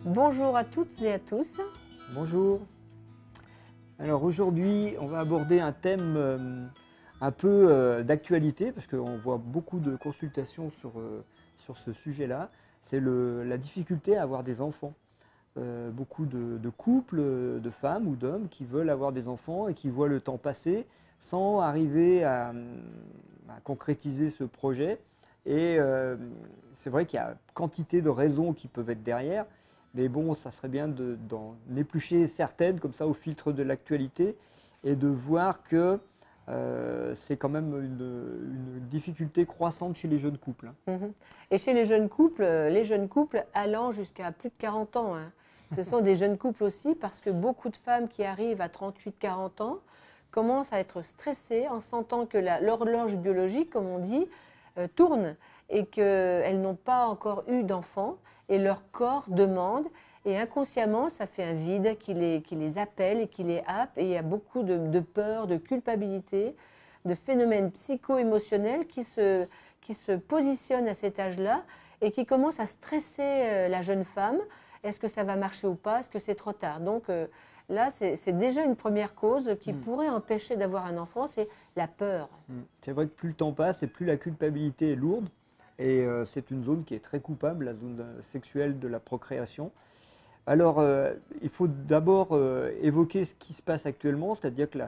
Bonjour à toutes et à tous. Bonjour. Alors aujourd'hui, on va aborder un thème un peu d'actualité parce qu'on voit beaucoup de consultations sur ce sujet-là. C'est la difficulté à avoir des enfants. Beaucoup de couples, de femmes ou d'hommes qui veulent avoir des enfants et qui voient le temps passer sans arriver à concrétiser ce projet. Et c'est vrai qu'il y a quantité de raisons qui peuvent être derrière. Mais bon, ça serait bien d'en éplucher certaines comme ça au filtre de l'actualité et de voir que c'est quand même une difficulté croissante chez les jeunes couples. Et chez les jeunes couples allant jusqu'à plus de 40 ans. Ce sont des jeunes couples aussi parce que beaucoup de femmes qui arrivent à 38-40 ans commencent à être stressées en sentant que l'horloge biologique, comme on dit, tourne et qu'elles n'ont pas encore eu d'enfants et leur corps demande et inconsciemment ça fait un vide qui les appelle et qui les happe et il y a beaucoup de peur, de culpabilité, de phénomènes psycho-émotionnels qui se positionnent à cet âge-là et qui commencent à stresser la jeune femme. Est-ce que ça va marcher ou pas? Est-ce que c'est trop tard? Donc là, c'est déjà une première cause qui pourrait empêcher d'avoir un enfant, c'est la peur. C'est vrai que plus le temps passe et plus la culpabilité est lourde. Et c'est une zone qui est très coupable, la zone sexuelle de la procréation. Alors, il faut d'abord évoquer ce qui se passe actuellement, c'est-à-dire que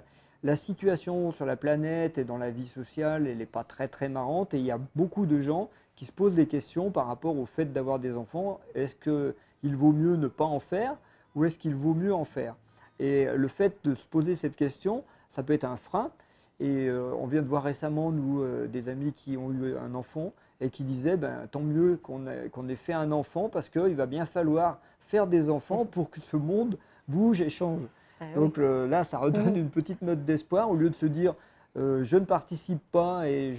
la situation sur la planète et dans la vie sociale, elle n'est pas très très marrante. Et il y a beaucoup de gens qui se posent des questions par rapport au fait d'avoir des enfants. Est-ce qu'il vaut mieux ne pas en faire ou est-ce qu'il vaut mieux en faire? Et le fait de se poser cette question, ça peut être un frein. Et on vient de voir récemment, nous, des amis qui ont eu un enfant et qui disaient tant mieux qu'on ait fait un enfant parce qu'il va bien falloir faire des enfants pour que ce monde bouge et change. Donc là, ça redonne une petite note d'espoir au lieu de se dire je ne participe pas et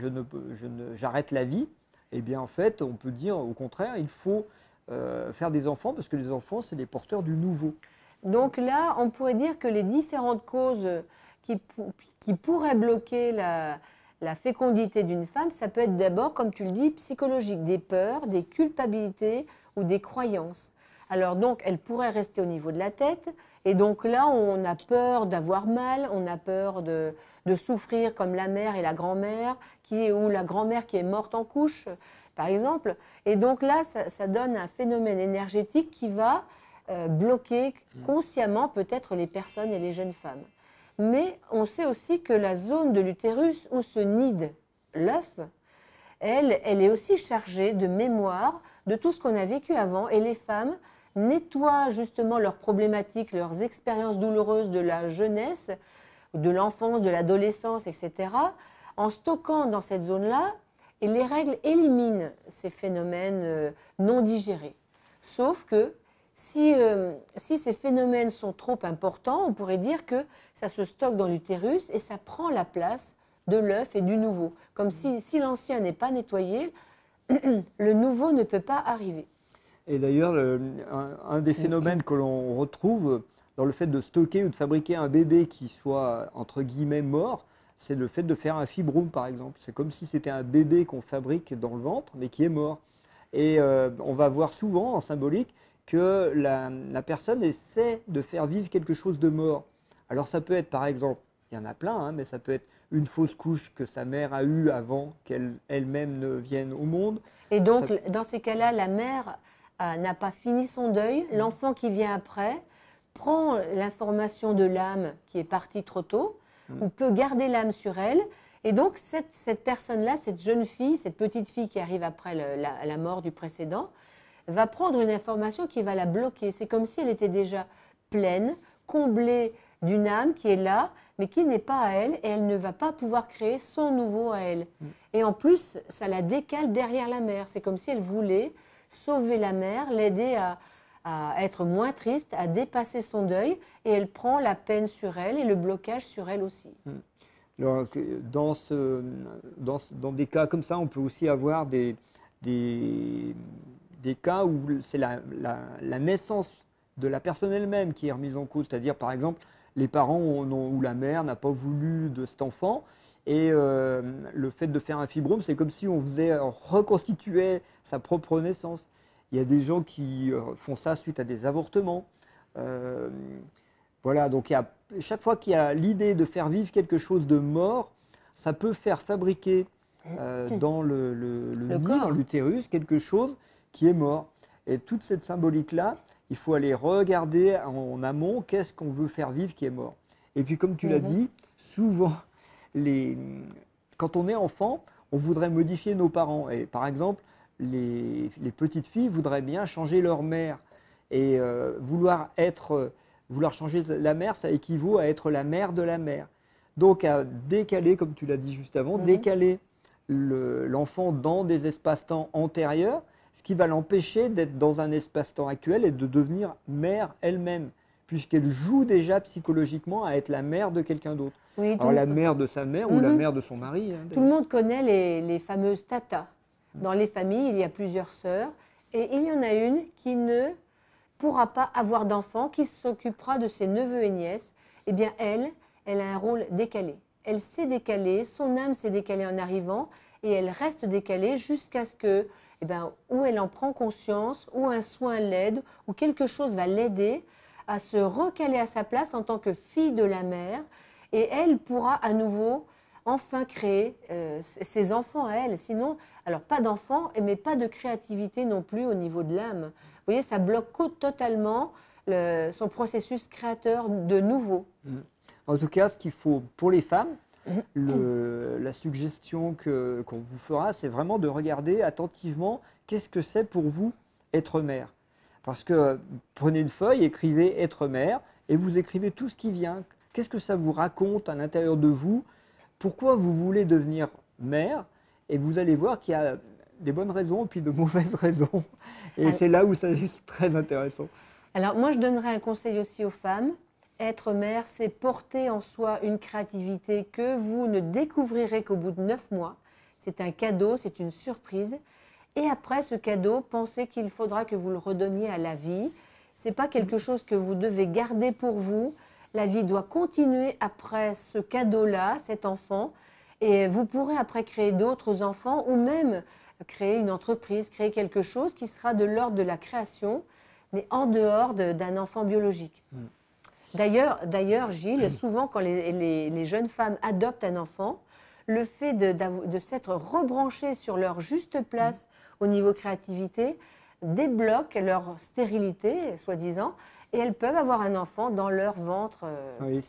j'arrête la vie. Eh bien, en fait, on peut dire au contraire, il faut faire des enfants parce que les enfants, c'est les porteurs du nouveau. Donc là, on pourrait dire que les différentes causes qui pourraient bloquer la fécondité d'une femme, ça peut être d'abord, comme tu le dis, psychologique, des peurs, des culpabilités ou des croyances. Alors donc, elle pourrait rester au niveau de la tête, et donc là, on a peur d'avoir mal, on a peur de souffrir comme la mère et la grand-mère, ou la grand-mère qui est morte en couche, par exemple. Et donc là, ça donne un phénomène énergétique qui va bloquer consciemment peut-être les personnes et les jeunes femmes. Mais on sait aussi que la zone de l'utérus où se nide l'œuf, elle est aussi chargée de mémoire de tout ce qu'on a vécu avant. Et les femmes nettoient justement leurs problématiques, leurs expériences douloureuses de la jeunesse, de l'enfance, de l'adolescence, etc., en stockant dans cette zone-là. Et les règles éliminent ces phénomènes non digérés. Sauf que si ces phénomènes sont trop importants, on pourrait dire que ça se stocke dans l'utérus et ça prend la place de l'œuf et du nouveau. Comme si l'ancien n'est pas nettoyé, le nouveau ne peut pas arriver. Et d'ailleurs, un des phénomènes que l'on retrouve dans le fait de stocker ou de fabriquer un bébé qui soit, entre guillemets, mort, c'est le fait de faire un fibrome, par exemple. C'est comme si c'était un bébé qu'on fabrique dans le ventre, mais qui est mort. Et on va voir souvent, en symbolique, que la personne essaie de faire vivre quelque chose de mort. Alors ça peut être par exemple, il y en a plein, mais ça peut être une fausse couche que sa mère a eue avant qu'elle-même ne vienne au monde. Et donc dans ces cas-là, la mère n'a pas fini son deuil, l'enfant qui vient après prend l'information de l'âme qui est partie trop tôt, ou peut garder l'âme sur elle. Et donc cette personne-là, cette jeune fille, cette petite fille qui arrive après la mort du précédent, va prendre une information qui va la bloquer. C'est comme si elle était déjà pleine, comblée d'une âme qui est là, mais qui n'est pas à elle, et elle ne va pas pouvoir créer son nouveau à elle. Et en plus, ça la décale derrière la mère. C'est comme si elle voulait sauver la mère, l'aider à être moins triste, à dépasser son deuil, et elle prend la peine sur elle et le blocage sur elle aussi. Alors, dans des cas comme ça, on peut aussi avoir des cas où c'est la naissance de la personne elle-même qui est remise en cause. C'est-à-dire, par exemple, les parents ou la mère n'a pas voulu de cet enfant. Et le fait de faire un fibrome, c'est comme si on faisait reconstituer sa propre naissance. Il y a des gens qui font ça suite à des avortements. Voilà, donc chaque fois qu'il y a l'idée de faire vivre quelque chose de mort, ça peut faire fabriquer dans le nid, corps. dans l'utérus, quelque chose qui est mort. Et toute cette symbolique-là, il faut aller regarder en amont qu'est-ce qu'on veut faire vivre qui est mort. Et puis comme tu l'as dit, souvent, quand on est enfant, on voudrait modifier nos parents. Et par exemple, les petites filles voudraient bien changer leur mère. Et vouloir changer la mère, ça équivaut à être la mère de la mère. Donc à décaler, comme tu l'as dit juste avant, décaler l'enfant dans des espaces-temps antérieurs, ce qui va l'empêcher d'être dans un espace-temps actuel et de devenir mère elle-même, puisqu'elle joue déjà psychologiquement à être la mère de quelqu'un d'autre. Oui, alors la mère de sa mère ou la mère de son mari. Hein, tout le monde connaît les fameuses tatas. Dans les familles, il y a plusieurs sœurs et il y en a une qui ne pourra pas avoir d'enfant, qui s'occupera de ses neveux et nièces. Eh bien, elle a un rôle décalé. Elle s'est décalée, son âme s'est décalée en arrivant et elle reste décalée jusqu'à ce que, ou elle en prend conscience, ou un soin l'aide, ou quelque chose va l'aider à se recaler à sa place en tant que fille de la mère. Et elle pourra à nouveau enfin créer ses enfants à elle. Sinon, alors pas d'enfants, mais pas de créativité non plus au niveau de l'âme. Vous voyez, ça bloque totalement son processus créateur de nouveau. En tout cas, ce qu'il faut pour les femmes, la suggestion qu'on vous fera, c'est vraiment de regarder attentivement qu'est-ce que c'est pour vous être mère. Parce que prenez une feuille, écrivez être mère et vous écrivez tout ce qui vient. Qu'est-ce que ça vous raconte à l'intérieur de vous? Pourquoi vous voulez devenir mère? Et vous allez voir qu'il y a des bonnes raisons et puis de mauvaises raisons. Et c'est là où c'est très intéressant. Alors moi, je donnerais un conseil aussi aux femmes. Être mère, c'est porter en soi une créativité que vous ne découvrirez qu'au bout de 9 mois. C'est un cadeau, c'est une surprise. Et après ce cadeau, pensez qu'il faudra que vous le redonniez à la vie. Ce n'est pas quelque chose que vous devez garder pour vous. La vie doit continuer après ce cadeau-là, cet enfant. Et vous pourrez après créer d'autres enfants ou même créer une entreprise, créer quelque chose qui sera de l'ordre de la création, mais en dehors d'un enfant biologique. D'ailleurs, Gilles, souvent quand les jeunes femmes adoptent un enfant, le fait de s'être rebranchées sur leur juste place au niveau créativité débloque leur stérilité, soi-disant, et elles peuvent avoir un enfant dans leur ventre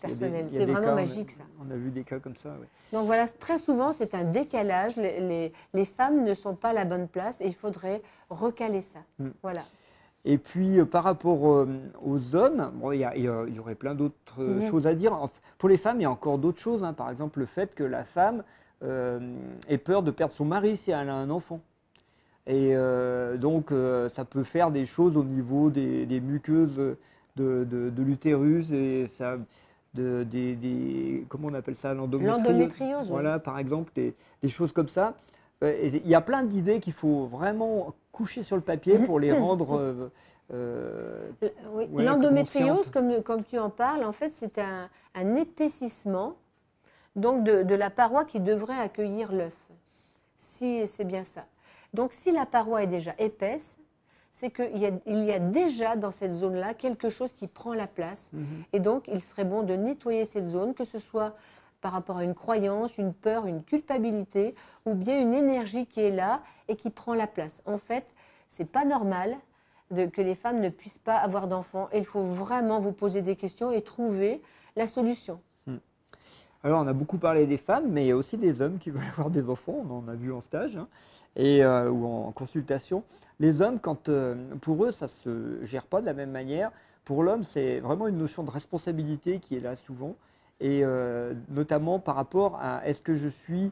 personnel. C'est vraiment magique, ça. On a vu des cas comme ça, oui. Donc voilà, très souvent, c'est un décalage. Les femmes ne sont pas à la bonne place et il faudrait recaler ça. Voilà. Et puis, par rapport aux hommes, bon, il y aurait plein d'autres choses à dire. Pour les femmes, il y a encore d'autres choses. Hein. Par exemple, le fait que la femme ait peur de perdre son mari si elle a un enfant. Et donc, ça peut faire des choses au niveau des muqueuses de l'utérus et ça, comment on appelle ça, l'endométriose. Voilà, par exemple, des choses comme ça. Il y a plein d'idées qu'il faut vraiment coucher sur le papier pour les rendre. Oui. L'endométriose, comme tu en parles, en fait, c'est un épaississement donc de la paroi qui devrait accueillir l'œuf. Si c'est bien ça. Donc, si la paroi est déjà épaisse, c'est qu'il y a déjà dans cette zone-là quelque chose qui prend la place. Et donc, il serait bon de nettoyer cette zone, que ce soit par rapport à une croyance, une peur, une culpabilité, ou bien une énergie qui est là et qui prend la place. En fait, ce n'est pas normal que les femmes ne puissent pas avoir d'enfants. Et il faut vraiment vous poser des questions et trouver la solution. Alors, on a beaucoup parlé des femmes, mais il y a aussi des hommes qui veulent avoir des enfants. On en a vu en stage ou en consultation. Les hommes, pour eux, ça ne se gère pas de la même manière. Pour l'homme, c'est vraiment une notion de responsabilité qui est là souvent. Et notamment par rapport à est-ce que je suis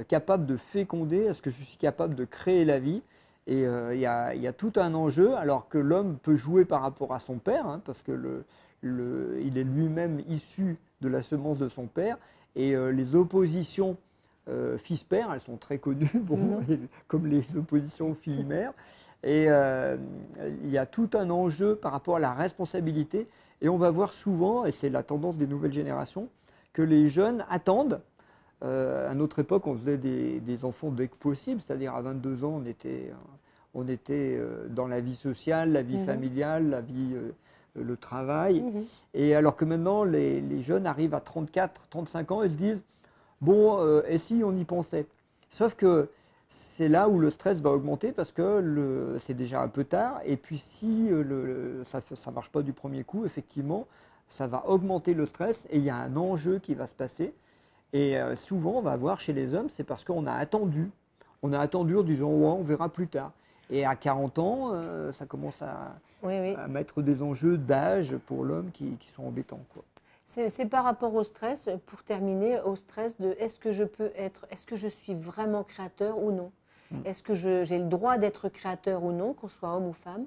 capable de féconder, est-ce que je suis capable de créer la vie. Et il y a tout un enjeu, alors que l'homme peut jouer par rapport à son père, hein, parce que il est lui-même issu de la semence de son père. Et les oppositions fils-père, elles sont très connues, comme les oppositions filles-mères. Et il y a tout un enjeu par rapport à la responsabilité. Et on va voir souvent, et c'est la tendance des nouvelles générations, que les jeunes attendent. À notre époque, on faisait des enfants dès que possible, c'est-à-dire à 22 ans, on était dans la vie sociale, la vie familiale, la vie, le travail. Et alors que maintenant, les jeunes arrivent à 34, 35 ans et se disent, bon, et si on y pensait? Sauf que c'est là où le stress va augmenter parce que c'est déjà un peu tard. Et puis si ça ne marche pas du premier coup, effectivement, ça va augmenter le stress et il y a un enjeu qui va se passer. Et souvent, on va voir chez les hommes, c'est parce qu'on a attendu. On a attendu en disant, ouais, on verra plus tard. Et à 40 ans, ça commence à mettre des enjeux d'âge pour l'homme qui sont embêtants, quoi. C'est par rapport au stress, pour terminer, au stress de est-ce que je suis vraiment créateur ou non? Est-ce que j'ai le droit d'être créateur ou non, qu'on soit homme ou femme?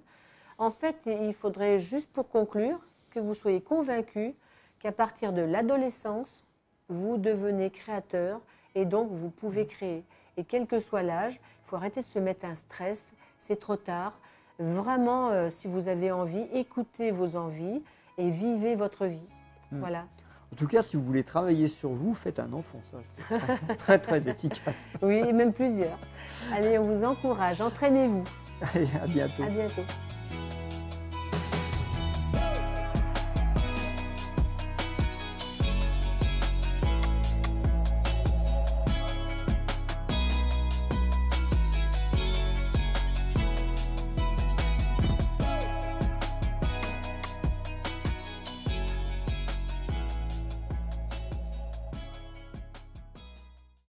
En fait, il faudrait juste pour conclure que vous soyez convaincu qu'à partir de l'adolescence, vous devenez créateur et donc vous pouvez créer. Et quel que soit l'âge, il faut arrêter de se mettre un stress, c'est trop tard. Vraiment, si vous avez envie, écoutez vos envies et vivez votre vie. Voilà. En tout cas, si vous voulez travailler sur vous, faites un enfant, ça c'est très, très efficace. Oui, et même plusieurs. Allez, on vous encourage, entraînez-vous. Allez, à bientôt. À bientôt.